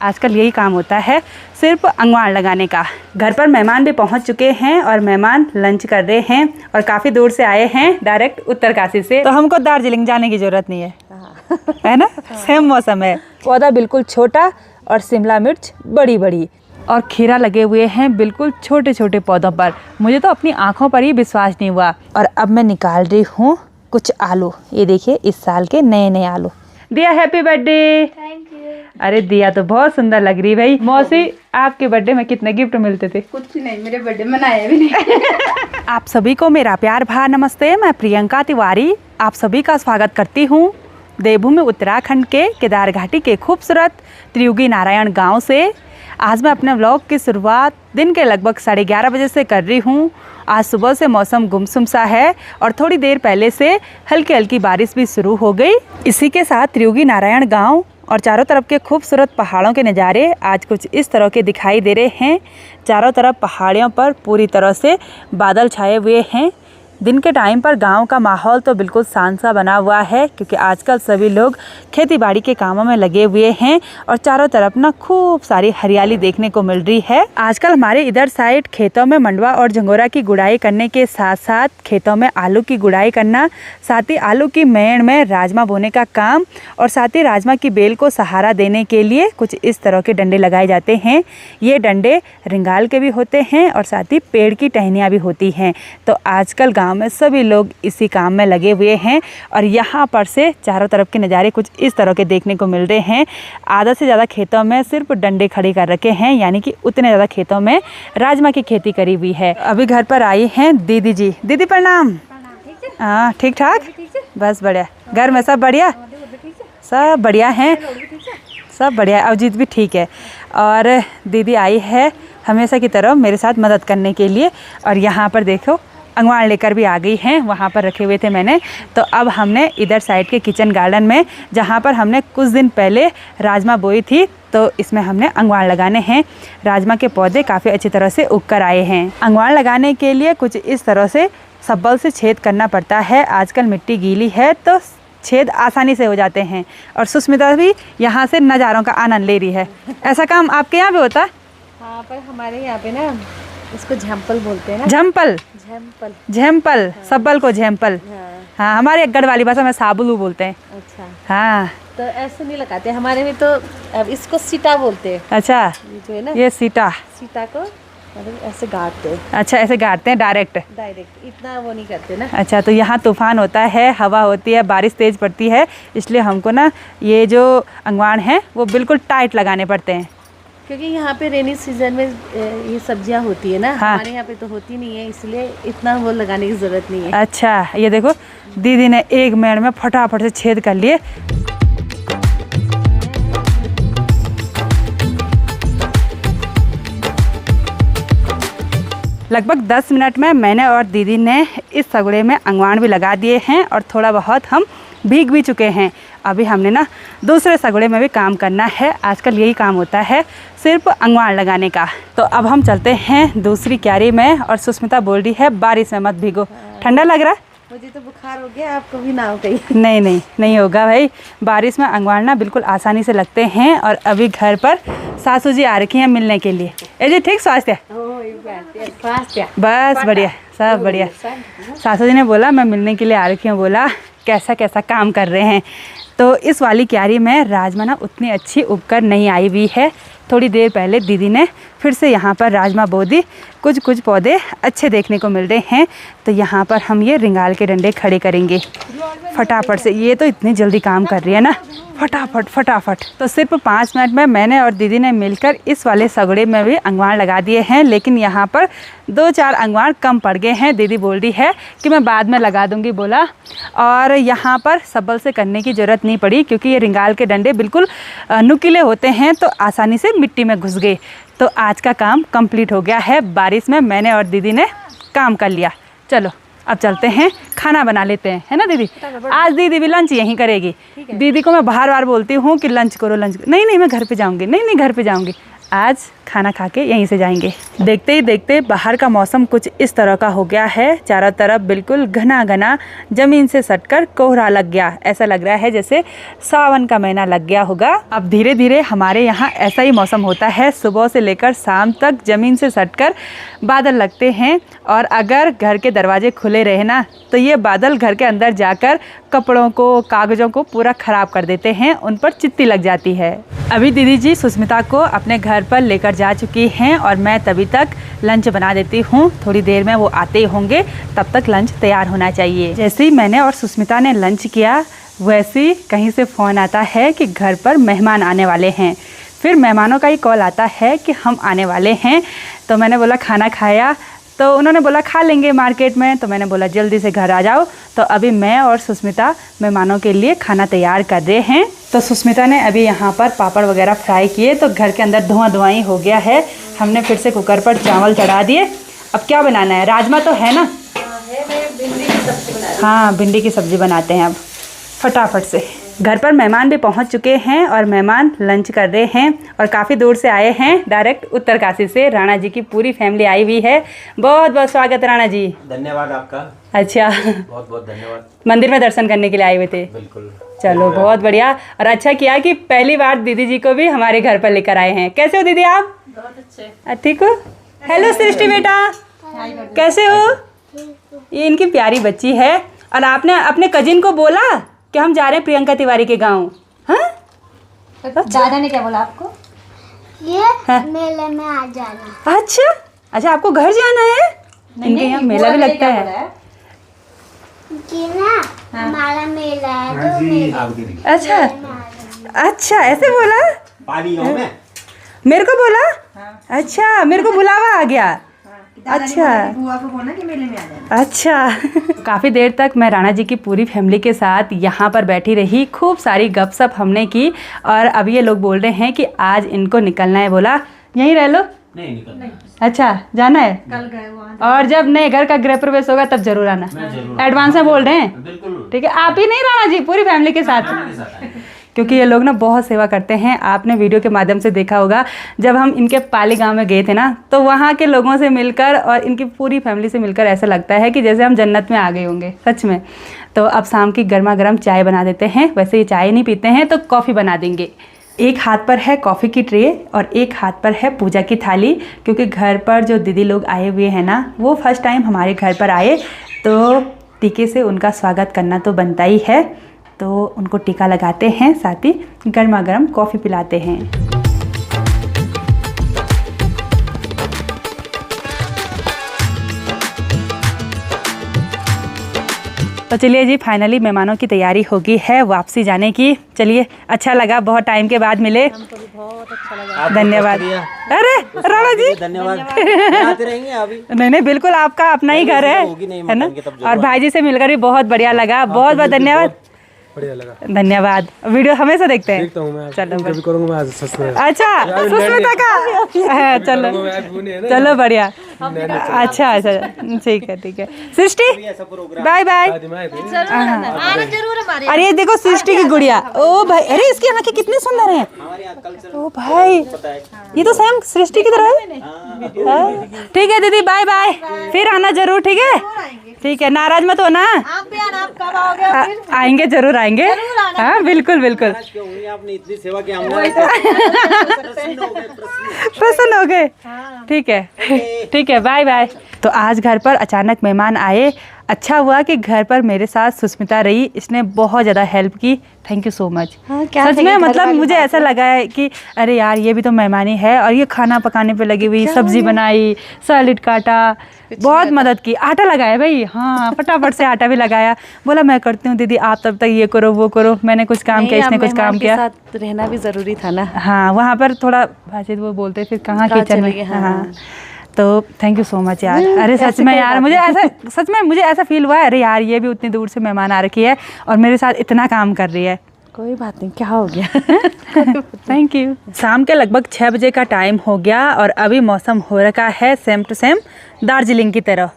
आजकल यही काम होता है, सिर्फ अंगवाड़ लगाने का। घर पर मेहमान भी पहुंच चुके हैं और मेहमान लंच कर रहे हैं और काफ़ी दूर से आए हैं, डायरेक्ट उत्तरकाशी से। तो हमको दार्जिलिंग जाने की ज़रूरत नहीं है, है ना? सेम मौसम है। पौधा बिल्कुल छोटा और शिमला मिर्च बड़ी बड़ी और खीरा लगे हुए हैं बिल्कुल छोटे छोटे पौधों पर। मुझे तो अपनी आँखों पर ही विश्वास नहीं हुआ। और अब मैं निकाल रही हूँ कुछ आलू। ये देखिए, इस साल के नए नए आलू। दिया हैप्पी बर्थडे। Thank you. अरे दिया तो बहुत सुंदर लग रही भाई। मौसी, आपके बर्थडे में कितने गिफ्ट मिलते थे? कुछ नहीं, मेरे बर्थडे मनाया भी नहीं। आप सभी को मेरा प्यार भरा नमस्ते। मैं प्रियंका तिवारी आप सभी का स्वागत करती हूँ देवभूमि उत्तराखंड के केदार घाटी के खूबसूरत त्रियुगी नारायण गांव से। आज मैं अपने व्लॉग की शुरुआत दिन के लगभग 11:30 बजे से कर रही हूँ। आज सुबह से मौसम गुमसुम सा है और थोड़ी देर पहले से हल्की हल्की बारिश भी शुरू हो गई। इसी के साथ त्रियुगी नारायण गांव और चारों तरफ के खूबसूरत पहाड़ों के नज़ारे आज कुछ इस तरह के दिखाई दे रहे हैं। चारों तरफ पहाड़ियों पर पूरी तरह से बादल छाए हुए हैं। दिन के टाइम पर गांव का माहौल तो बिल्कुल शांत सा बना हुआ है, क्योंकि आजकल सभी लोग खेती बाड़ी के कामों में लगे हुए हैं और चारों तरफ ना खूब सारी हरियाली देखने को मिल रही है। आजकल हमारे इधर साइड खेतों में मंडवा और झंगोरा की गुड़ाई करने के साथ साथ खेतों में आलू की गुड़ाई करना, साथ ही आलू की मेड़ में राजमा बोने का काम और साथ ही राजमा की बेल को सहारा देने के लिए कुछ इस तरह के डंडे लगाए जाते हैं। ये डंडे रिंगाल के भी होते हैं और साथ ही पेड़ की टहनियाँ भी होती हैं। तो आजकल गाँव में सभी लोग इसी काम में लगे हुए हैं और यहाँ पर से चारों तरफ के नज़ारे कुछ इस तरह के देखने को मिल रहे हैं। आधा से ज़्यादा खेतों में सिर्फ डंडे खड़े कर रखे हैं, यानी कि उतने ज़्यादा खेतों में राजमा की खेती करी हुई है। अभी घर पर आई हैं दीदी जी। दीदी प्रणाम। हाँ ठीक ठाक, बस बढ़िया। घर में सब बढ़िया? सब बढ़िया हैं, सब बढ़िया। अवजीत भी ठीक है। और दीदी आई है हमेशा की तरह मेरे साथ मदद करने के लिए। और यहाँ पर देखो अंगवाड़ लेकर भी आ गई हैं, वहाँ पर रखे हुए थे मैंने। तो अब हमने इधर साइड के किचन गार्डन में, जहाँ पर हमने कुछ दिन पहले राजमा बोई थी, तो इसमें हमने अंगवाड़ लगाने हैं। राजमा के पौधे काफ़ी अच्छी तरह से उग कर आए हैं। अंगवाड़ लगाने के लिए कुछ इस तरह से सब्बल से छेद करना पड़ता है। आजकल मिट्टी गीली है तो छेद आसानी से हो जाते हैं। और सुष्मिता भी यहाँ से नज़ारों का आनंद ले रही है। ऐसा काम आपके यहाँ भी होता है? हाँ, पर हमारे यहाँ पे ना इसको झम्पल बोलते हैं ना। झम्पल? झम्पल। झम्पल, हाँ। सब्बल को झम्पल। हाँ, हमारे गढ़वाली भाषा में साबुलू बोलते हैं। अच्छा हाँ, तो ऐसे नहीं लगाते हमारे में, तो अब इसको सीटा बोलते हैं। अच्छा, जो है ना ये सीटा को मतलब ऐसे गाड़ते हैं। अच्छा, ऐसे गाड़ते हैं डायरेक्ट? इतना वो नहीं करते ना। अच्छा, तो यहाँ तूफान होता है, हवा होती है, बारिश तेज़ पड़ती है, इसलिए हमको ना ये जो अंगवाड़ हैं वो बिल्कुल टाइट लगाने पड़ते हैं, क्योंकि यहाँ पे रेनी सीजन में ये सब्जियाँ होती है ना। हाँ। हमारे यहाँ पे तो होती नहीं है, इसलिए इतना वो लगाने की ज़रूरत नहीं है। अच्छा, ये देखो दीदी ने एक मेड़ में फटाफट से छेद कर लिए। लगभग 10 मिनट में मैंने और दीदी ने इस सगड़े में अंगवाड़ भी लगा दिए हैं और थोड़ा बहुत हम भीग भी चुके हैं। अभी हमने ना दूसरे सगड़े में भी काम करना है। आजकल यही काम होता है, सिर्फ अंगवाड़ लगाने का। तो अब हम चलते हैं दूसरी क्यारी में। और सुष्मिता बोल रही है बारिश में मत भीगो, ठंडा लग रहा है। मुझे तो बुखार हो गया, आपको भी ना हो कहीं? नहीं होगा भाई। बारिश में अंगवाड़ ना बिल्कुल आसानी से लगते हैं। और अभी घर पर सासू जी आ रखी हैं मिलने के लिए। ए जी, ठीक स्वास्थ्य? बस बढ़िया, सब बढ़िया। सासू जी ने बोला मैं मिलने के लिए आ रखी हूँ। बोला कैसा कैसा काम कर रहे हैं। तो इस वाली क्यारी में राजमा ना उतनी अच्छी उगकर नहीं आई हुई है। थोड़ी देर पहले दीदी ने फिर से यहाँ पर राजमा बो दी। कुछ पौधे अच्छे देखने को मिल रहे हैं। तो यहाँ पर हम ये रिंगाल के डंडे खड़े करेंगे फटाफट से। ये तो इतनी जल्दी काम कर रही है ना, फटाफट। तो सिर्फ 5 मिनट में मैंने और दीदी ने मिलकर इस वाले सगड़े में भी अंगवाड़ लगा दिए हैं। लेकिन यहाँ पर 2-4 अंगवाड़ कम पड़ गए हैं। दीदी बोल रही है कि मैं बाद में लगा दूँगी बोला। और यहाँ पर सब्बल से करने की ज़रूरत नहीं पड़ी, क्योंकि ये रिंगाल के डंडे बिल्कुल नुकीले होते हैं, तो आसानी से मिट्टी में घुस गए। तो आज का काम कंप्लीट हो गया है। बारिश में मैंने और दीदी ने काम कर लिया। चलो अब चलते हैं, खाना बना लेते हैं, है ना दीदी? आज दीदी भी लंच यहीं करेगी। दीदी को मैं बार बार बोलती हूँ कि लंच करो, लंच करो। नहीं मैं घर पे जाऊँगी। नहीं घर पे जाऊँगी। आज खाना खा के यहीं से जाएंगे। देखते ही देखते बाहर का मौसम कुछ इस तरह का हो गया है, चारों तरफ बिल्कुल घना घना ज़मीन से सटकर कोहरा लग गया। ऐसा लग रहा है जैसे सावन का महीना लग गया होगा। अब धीरे धीरे हमारे यहाँ ऐसा ही मौसम होता है, सुबह से लेकर शाम तक ज़मीन से सटकर बादल लगते हैं और अगर घर के दरवाजे खुले रहे ना तो ये बादल घर के अंदर जाकर कपड़ों को, कागज़ों को पूरा ख़राब कर देते हैं, उन पर चित्ती लग जाती है। अभी दीदी जी सुस्मिता को अपने घर पर लेकर जा चुकी हैं और मैं तभी तक लंच बना देती हूँ। थोड़ी देर में वो आते ही होंगे, तब तक लंच तैयार होना चाहिए। जैसे ही मैंने और सुस्मिता ने लंच किया वैसे ही कहीं से फ़ोन आता है कि घर पर मेहमान आने वाले हैं। फिर मेहमानों का ही कॉल आता है कि हम आने वाले हैं। तो मैंने बोला खाना खाया? तो उन्होंने बोला खा लेंगे मार्केट में। तो मैंने बोला जल्दी से घर आ जाओ। तो अभी मैं और सुस्मिता मेहमानों के लिए खाना तैयार कर रहे हैं। तो सुस्मिता ने अभी यहाँ पर पापड़ वगैरह फ्राई किए तो घर के अंदर धुआं ही हो गया है। हमने फिर से कुकर पर चावल चढ़ा दिए। अब क्या बनाना है? राजमा तो है ना? हाँ, भिंडी की सब्ज़ी बनाते हैं अब फटाफट से। घर पर मेहमान भी पहुंच चुके हैं और मेहमान लंच कर रहे हैं और काफ़ी दूर से आए हैं, डायरेक्ट उत्तरकाशी से। राणा जी की पूरी फैमिली आई हुई है। बहुत बहुत स्वागत राणा जी। धन्यवाद आपका। अच्छा, बहुत बहुत धन्यवाद। मंदिर में दर्शन करने के लिए आए हुए थे? बिल्कुल। चलो बहुत बढ़िया। और अच्छा किया कि पहली बार दीदी जी को भी हमारे घर पर लेकर आए हैं। कैसे हो दीदी आप? बहुत अच्छे। ठीक हो? हेलो सृष्टि बेटा, कैसे हो? ये इनकी प्यारी बच्ची है। और आपने अपने कजिन को बोला कि हम जा रहे हैं प्रियंका तिवारी के गाँव? हाँ, दादा ने क्या बोला आपको? ये मेले में आ जाना। अच्छा अच्छा, आपको घर जाना है? इनके यहाँ मेला भी लगता है कि ना हमारा मेला है तो मेले अच्छा अच्छा, ऐसे बोला? पानी गाँव में मेरे को बोला? अच्छा, मेरे को बुलावा आ गया। अच्छा बुआ को बोलना कि मेले में आ जाना। अच्छा। काफ़ी देर तक मैं राणा जी की पूरी फैमिली के साथ यहाँ पर बैठी रही, खूब सारी गपशप हमने की। और अब ये लोग बोल रहे हैं कि आज इनको निकलना है। बोला यहीं रह लो? नहीं निकलना। अच्छा, जाना है? कल गए वहाँ। और जब नए घर का गृह प्रवेश होगा तब जरूर आना। एडवांस में बोल रहे हैं? बिल्कुल ठीक है। आप ही नहीं राणा जी, पूरी फैमिली के साथ। क्योंकि ये लोग ना बहुत सेवा करते हैं। आपने वीडियो के माध्यम से देखा होगा, जब हम इनके पाली गांव में गए थे ना तो वहाँ के लोगों से मिलकर और इनकी पूरी फैमिली से मिलकर ऐसा लगता है कि जैसे हम जन्नत में आ गए होंगे, सच में। तो अब शाम की गर्मा गर्म चाय बना देते हैं। वैसे ये चाय नहीं पीते हैं तो कॉफ़ी बना देंगे। एक हाथ पर है कॉफ़ी की ट्रे और एक हाथ पर है पूजा की थाली। क्योंकि घर पर जो दीदी लोग आए हुए हैं ना, वो फर्स्ट टाइम हमारे घर पर आए तो टीके से उनका स्वागत करना तो बनता ही है। तो उनको टीका लगाते हैं, साथ ही गर्मा गर्म कॉफ़ी पिलाते हैं। तो चलिए जी, फाइनली मेहमानों की तैयारी हो गई है वापसी जाने की। चलिए, अच्छा लगा, बहुत टाइम के बाद मिले। हमको भी बहुत अच्छा लगा। धन्यवाद। अरे राणा जी धन्यवाद। आते रहेंगे अभी। नहीं, बिल्कुल आपका अपना ही घर है ना। और भाई जी से मिलकर भी बहुत बढ़िया लगा। बहुत बहुत धन्यवाद। बढ़िया लगा। धन्यवाद। वीडियो हमेशा देखते हैं? देखता हूँ मैं। चलो कभी करूँगा मैं आज सच में। अच्छा, सुस्मिता का है। चलो बढ़िया। अच्छा अच्छा, ठीक है। सृष्टि बाय बाय। आना जरूर हमारे। अरे ये देखो सृष्टि की गुड़िया। ओ भाई, अरे इसकी आंखें कितनी सुंदर हैं। ओ भाई, ये तो सेम सृष्टि की तरह है। ठीक है दीदी, बाय बाय। फिर आना जरूर, ठीक है? ठीक है, नाराज मत हो ना। आप भी आना। आप कब आओगे? फिर आएंगे, जरूर आएंगे। हाँ बिल्कुल बिल्कुल। आपने इतनी सेवा की, प्रसन्न हो गए। ठीक है ठीक है, बाय बाय। तो आज घर पर अचानक मेहमान आए। अच्छा हुआ कि घर पर मेरे साथ सुस्मिता रही, इसने बहुत ज़्यादा हेल्प की। Thank you so much. सच में मतलब मुझे ऐसा लगा है कि अरे यार, ये भी तो मेहमानी है और ये खाना पकाने पे लगी हुई, सब्जी बनाई, सैलेड काटा, बहुत मदद की। आटा लगाया भाई, हाँ फटाफट से आटा भी लगाया। बोला मैं करती हूँ दीदी, आप तब तक ये करो वो करो। मैंने कुछ काम किया, इसने कुछ काम किया। साथ रहना भी जरूरी था ना। हाँ, वहाँ पर थोड़ा भाषित वो बोलते फिर कहाँ किचन में। हाँ, तो थैंक यू सो मच यार। अरे सच में यार, मुझे ऐसा फील हुआ है, अरे यार ये भी उतनी दूर से मेहमान आ रखी है और मेरे साथ इतना काम कर रही है। कोई बात नहीं, क्या हो गया। Thank you. शाम के लगभग 6 बजे का टाइम हो गया और अभी मौसम हो रखा है सेम टू सेम दार्जिलिंग की तरह,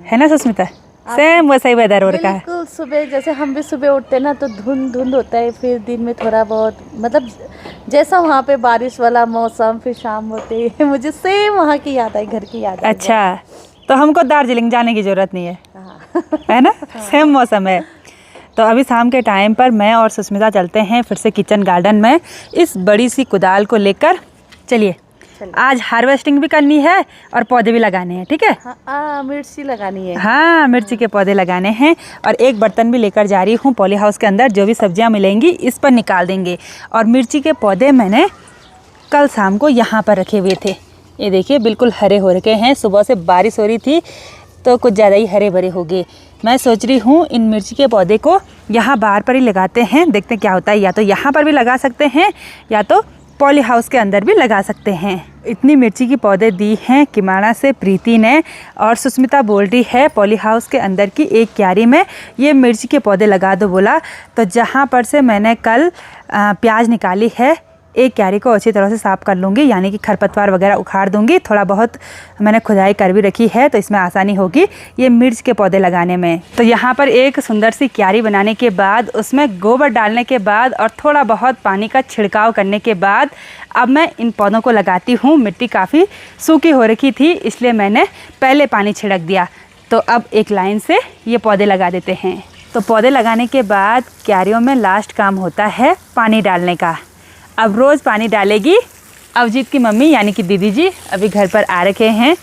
है ना सुस्मिता? सेम वैसा ही वेदर हो रखा है। बिल्कुल सुबह जैसे हम भी सुबह उठते ना तो धुंध होता है, फिर दिन में थोड़ा बहुत मतलब जैसा वहाँ पे बारिश वाला मौसम, फिर शाम होते मुझे सेम वहाँ की याद आई, घर की याद आई। अच्छा, तो हमको दार्जिलिंग जाने की ज़रूरत नहीं है, हाँ। है ना? सेम मौसम है। तो अभी शाम के टाइम पर मैं और सुष्मिता चलते हैं फिर से किचन गार्डन में इस बड़ी सी कुदाल को लेकर। चलिए, आज हार्वेस्टिंग भी करनी है और पौधे भी लगाने हैं, ठीक है? हाँ, मिर्ची लगानी है। हाँ, मिर्ची के पौधे लगाने हैं और एक बर्तन भी लेकर जा रही हूँ पॉली हाउस के अंदर। जो भी सब्जियाँ मिलेंगी इस पर निकाल देंगे। और मिर्ची के पौधे मैंने कल शाम को यहाँ पर रखे हुए थे। ये देखिए बिल्कुल हरे हो रखे हैं। सुबह से बारिश हो रही थी तो कुछ ज़्यादा ही हरे भरे हो गए। मैं सोच रही हूँ इन मिर्ची के पौधे को यहाँ बाहर पर ही लगाते हैं, देखते हैं क्या होता है। या तो यहाँ पर भी लगा सकते हैं या तो पॉली हाउस के अंदर भी लगा सकते हैं। इतनी मिर्ची की पौधे दी हैं किमाड़ा से प्रीति ने, और सुष्मिता बोल रही है पॉली हाउस के अंदर की एक क्यारी में ये मिर्ची के पौधे लगा दो बोला। तो जहाँ पर से मैंने कल प्याज निकाली है, एक क्यारी को अच्छी तरह से साफ़ कर लूँगी, यानी कि खरपतवार वगैरह उखाड़ दूँगी। थोड़ा बहुत मैंने खुदाई कर भी रखी है तो इसमें आसानी होगी ये मिर्च के पौधे लगाने में। तो यहाँ पर एक सुंदर सी क्यारी बनाने के बाद, उसमें गोबर डालने के बाद और थोड़ा बहुत पानी का छिड़काव करने के बाद अब मैं इन पौधों को लगाती हूँ। मिट्टी काफ़ी सूखी हो रखी थी इसलिए मैंने पहले पानी छिड़क दिया। तो अब एक लाइन से ये पौधे लगा देते हैं। तो पौधे लगाने के बाद क्यारियों में लास्ट काम होता है पानी डालने का। अब रोज़ पानी डालेगी अवजीत की मम्मी यानी कि दीदी जी, अभी घर पर आ रखे हैं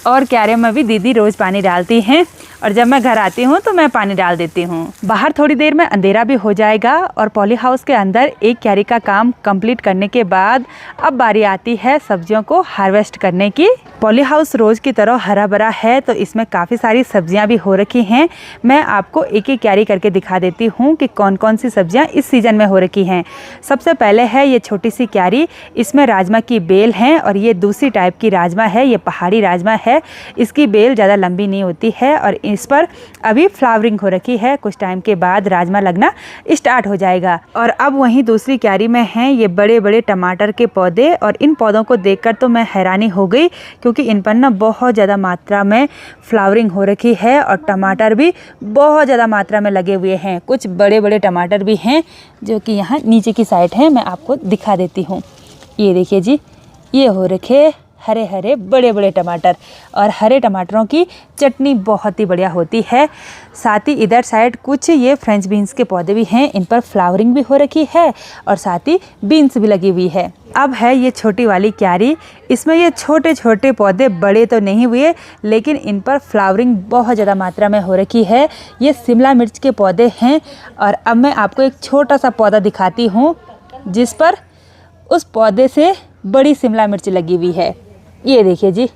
और क्यारियों में भी दीदी रोज़ पानी डालती हैं। और जब मैं घर आती हूँ तो मैं पानी डाल देती हूँ। बाहर थोड़ी देर में अंधेरा भी हो जाएगा और पॉली हाउस के अंदर एक क्यारी का काम कंप्लीट करने के बाद अब बारी आती है सब्जियों को हार्वेस्ट करने की। पॉली हाउस रोज़ की तरह हरा भरा है तो इसमें काफ़ी सारी सब्जियां भी हो रखी हैं। मैं आपको एक एक क्यारी करके दिखा देती हूँ कि कौन कौन सी सब्जियां इस सीज़न में हो रखी हैं। सबसे पहले है ये छोटी सी क्यारी, इसमें राजमा की बेल हैं और ये दूसरी टाइप की राजमा है, ये पहाड़ी राजमा है। इसकी बेल ज़्यादा लंबी नहीं होती है और इस पर अभी फ्लावरिंग हो रखी है। कुछ टाइम के बाद राजमा लगना स्टार्ट हो जाएगा। और अब वहीं दूसरी क्यारी में हैं ये बड़े बड़े टमाटर के पौधे, और इन पौधों को देखकर तो मैं हैरानी हो गई क्योंकि इन पर ना बहुत ज़्यादा मात्रा में फ्लावरिंग हो रखी है और टमाटर भी बहुत ज़्यादा मात्रा में लगे हुए हैं। कुछ बड़े बड़े टमाटर भी हैं जो कि यहाँ नीचे की साइड हैं, मैं आपको दिखा देती हूँ। ये देखिए जी, ये हो रखे हरे हरे बड़े बड़े टमाटर, और हरे टमाटरों की चटनी बहुत ही बढ़िया होती है। साथ ही इधर साइड कुछ ये फ्रेंच बीन्स के पौधे भी हैं, इन पर फ्लावरिंग भी हो रखी है और साथ ही बीन्स भी लगी हुई है। अब है ये छोटी वाली क्यारी, इसमें ये छोटे छोटे पौधे बड़े तो नहीं हुए लेकिन इन पर फ्लावरिंग बहुत ज़्यादा मात्रा में हो रखी है। ये शिमला मिर्च के पौधे हैं। और अब मैं आपको एक छोटा सा पौधा दिखाती हूँ जिस पर उस पौधे से बड़ी शिमला मिर्च लगी हुई है। ये देखिए जी,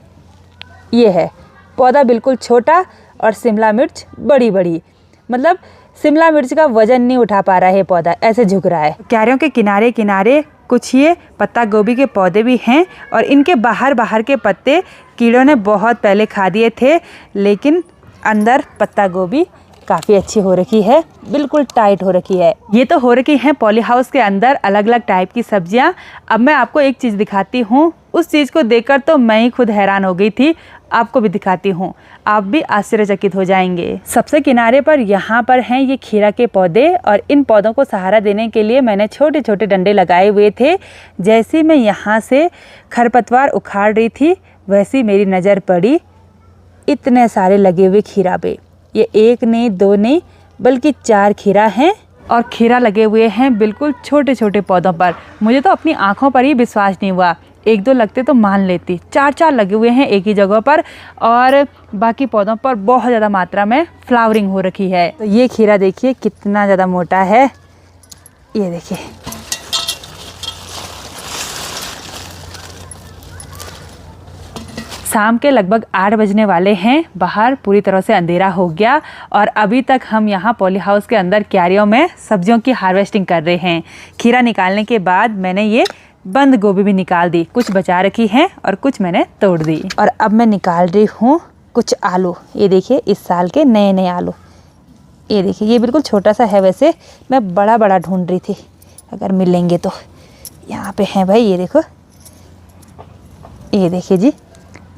ये है पौधा बिल्कुल छोटा और शिमला मिर्च बड़ी बड़ी, मतलब शिमला मिर्च का वजन नहीं उठा पा रहा है पौधा, ऐसे झुक रहा है। क्यारियों के किनारे किनारे कुछ ये पत्ता गोभी के पौधे भी हैं और इनके बाहर के पत्ते कीड़ों ने बहुत पहले खा दिए थे, लेकिन अंदर पत्ता गोभी काफ़ी अच्छी हो रखी है, बिल्कुल टाइट हो रखी है। ये तो हो रखी हैं पॉली हाउस के अंदर अलग अलग टाइप की सब्जियां। अब मैं आपको एक चीज़ दिखाती हूँ, उस चीज़ को देखकर तो मैं ही खुद हैरान हो गई थी। आपको भी दिखाती हूँ, आप भी आश्चर्यचकित हो जाएंगे। सबसे किनारे पर यहाँ पर हैं ये खीरा के पौधे, और इन पौधों को सहारा देने के लिए मैंने छोटे छोटे डंडे लगाए हुए थे। जैसे मैं यहाँ से खरपतवार उखाड़ रही थी वैसी मेरी नज़र पड़ी इतने सारे लगे हुए खीरा पे। ये एक नहीं दो नहीं बल्कि 4 खीरा हैं, और खीरा लगे हुए हैं बिल्कुल छोटे छोटे पौधों पर। मुझे तो अपनी आँखों पर ही विश्वास नहीं हुआ, 1-2 लगते तो मान लेती। 4 लगे हुए हैं एक ही जगह पर, और बाकी पौधों पर बहुत ज़्यादा मात्रा में फ्लावरिंग हो रखी है। तो ये खीरा देखिए कितना ज़्यादा मोटा है, ये देखिए। शाम के लगभग 8 बजने वाले हैं, बाहर पूरी तरह से अंधेरा हो गया और अभी तक हम यहाँ पॉली हाउस के अंदर क्यारियों में सब्जियों की हार्वेस्टिंग कर रहे हैं। खीरा निकालने के बाद मैंने ये बंद गोभी भी निकाल दी, कुछ बचा रखी हैं और कुछ मैंने तोड़ दी। और अब मैं निकाल रही हूँ कुछ आलू, ये देखिए इस साल के नए नए आलू। ये देखिए ये बिल्कुल छोटा सा है, वैसे मैं बड़ा बड़ा ढूंढ रही थी, अगर मिलेंगे तो। यहाँ पे हैं भाई, ये देखो, ये देखिए जी,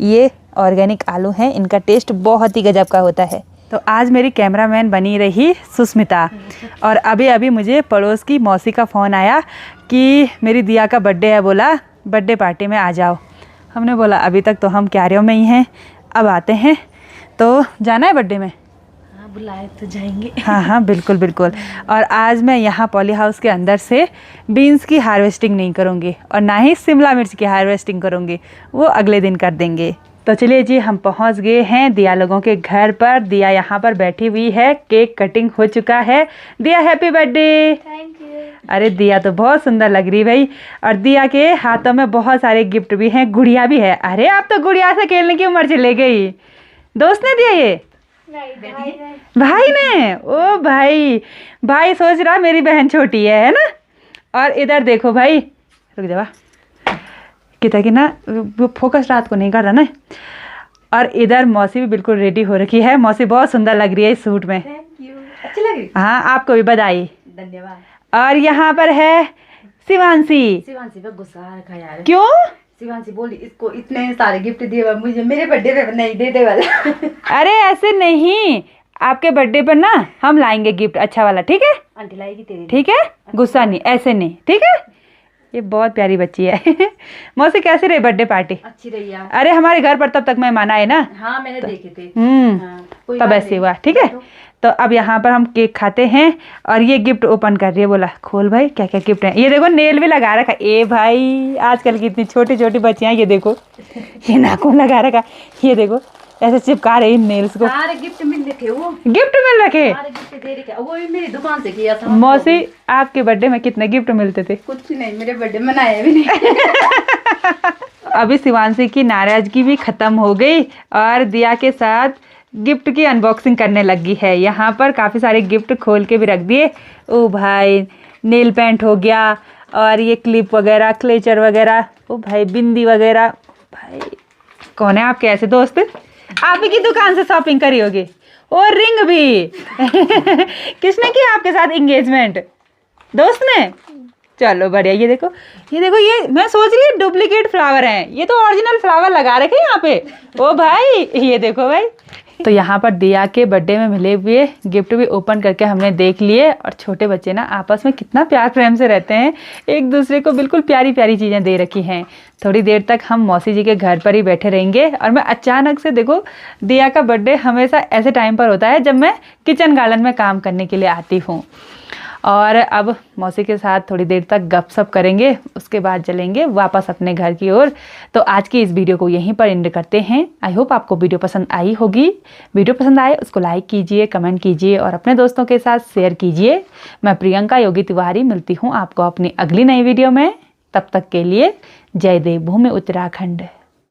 ये ऑर्गेनिक आलू हैं, इनका टेस्ट बहुत ही गजब का होता है। तो तो आज मेरी कैमरामैन बनी रही सुस्मिता। और अभी अभी मुझे पड़ोस की मौसी का फ़ोन आया कि मेरी दिया का बर्थडे है, बोला बर्थडे पार्टी में आ जाओ। हमने बोला अभी तक तो हम क्यारियों में ही हैं, अब आते हैं। तो जाना है बर्थडे में? हाँ, बुलाए तो जाएंगे। हाँ हाँ बिल्कुल बिल्कुल। और आज मैं यहाँ पॉली हाउस के अंदर से बीन्स की हार्वेस्टिंग नहीं करूँगी और ना ही शिमला मिर्च की हार्वेस्टिंग करूँगी, वो अगले दिन कर देंगे। तो चलिए जी, हम पहुँच गए हैं दिया लोगों के घर पर। दिया यहाँ पर बैठी हुई है, केक कटिंग हो चुका है। दिया हैप्पी बर्थडे। Thank you. अरे दिया तो बहुत सुंदर लग रही भाई। और दिया के हाथों में बहुत सारे गिफ्ट भी हैं, गुड़िया भी है। अरे आप तो गुड़िया से खेलने की उम्र चले गई। दोस्त ने दिया ये? भाई ने? ओ भाई, भाई सोच रहा मेरी बहन छोटी है ना। और इधर देखो भाई, रुक जा कितना कि ना वो फोकस रात को नहीं कर रहा ना। और इधर मौसी भी बिल्कुल रेडी हो रखी है। मौसी बहुत सुंदर लग रही है इस सूट में। थैंक यू, अच्छी लग रही। हाँ, आपको भी बधाई। धन्यवाद। और यहाँ पर है शिवांशी। शिवांशी पे गुस्सा रखा यार। क्यों? शिवांशी बोली इसको इतने सारे गिफ्ट दिए, मुझे मेरे बर्थडे पे नहीं दे दे वाला। अरे ऐसे नहीं, आपके बर्थडे पर ना हम लाएंगे गिफ्ट अच्छा वाला, ठीक है? आंटी लाएगी तेरे। ठीक है, गुस्सा नहीं, ऐसे नहीं, ठीक है? ये बहुत प्यारी बच्ची है। मौसी कैसी रही बर्थडे पार्टी? अच्छी रही यार। अरे हमारे घर पर तब तक मेहमान आए ना। हाँ, मैंने देखे थे। हाँ, कोई तब बात ऐसे नहीं। हुआ, ठीक है? तो अब यहाँ पर हम केक खाते हैं और ये गिफ्ट ओपन कर रही है। बोला खोल भाई, क्या क्या गिफ्ट है। ये देखो नेल भी लगा रखा। ए भाई, आजकल की इतनी छोटी छोटी बच्चियाँ, ये देखो ये नाखून लगा रखा। ये देखो ऐसे चिपका रही नेल्स को। सारे गिफ्ट मिल रखे, वो गिफ्ट मिल रखे। सारे गिफ्ट दे रखे, वो भी मेरी दुकान से किया था। मौसी, आपके बर्थडे में कितने गिफ्ट मिलते थे? कुछ नहीं, मेरे बर्थडे मनाया भी नहीं। अभी शिवांशी की नाराजगी भी खत्म हो गई और दिया के साथ गिफ्ट की अनबॉक्सिंग करने लगी है। यहाँ पर काफ़ी सारे गिफ्ट खोल के भी रख दिए। ओ भाई, नेल पेंट हो गया और ये क्लिप वगैरह, क्लेचर वगैरह, ओ भाई बिंदी वगैरह। भाई कौन है आपके ऐसे दोस्त? आप ही की दुकान से शॉपिंग करी होगी। और रिंग भी। किसने किया आपके साथ एंगेजमेंट? दोस्त ने? चलो बढ़िया। ये देखो, ये देखो, ये मैं सोच रही हूँ डुप्लीकेट फ्लावर हैं, ये तो ओरिजिनल फ्लावर लगा रखे यहाँ पे। ओ भाई, ये देखो भाई। तो यहाँ पर दिया के बर्थडे में मिले हुए गिफ्ट भी ओपन करके हमने देख लिए। और छोटे बच्चे ना आपस में कितना प्यार प्रेम से रहते हैं, एक दूसरे को बिल्कुल प्यारी प्यारी चीज़ें दे रखी हैं। थोड़ी देर तक हम मौसी जी के घर पर ही बैठे रहेंगे। और मैं अचानक से, देखो दिया का बर्थडे हमेशा ऐसे टाइम पर होता है जब मैं किचन गार्डन में काम करने के लिए आती हूँ। और अब मौसी के साथ थोड़ी देर तक गपशप करेंगे, उसके बाद चलेंगे वापस अपने घर की ओर। तो आज की इस वीडियो को यहीं पर एंड करते हैं। आई होप आपको वीडियो पसंद आई होगी। वीडियो पसंद आए उसको लाइक कीजिए, कमेंट कीजिए और अपने दोस्तों के साथ शेयर कीजिए। मैं प्रियंका योगी तिवारी मिलती हूँ आपको अपनी अगली नई वीडियो में। तब तक के लिए जय देवभूमि उत्तराखंड।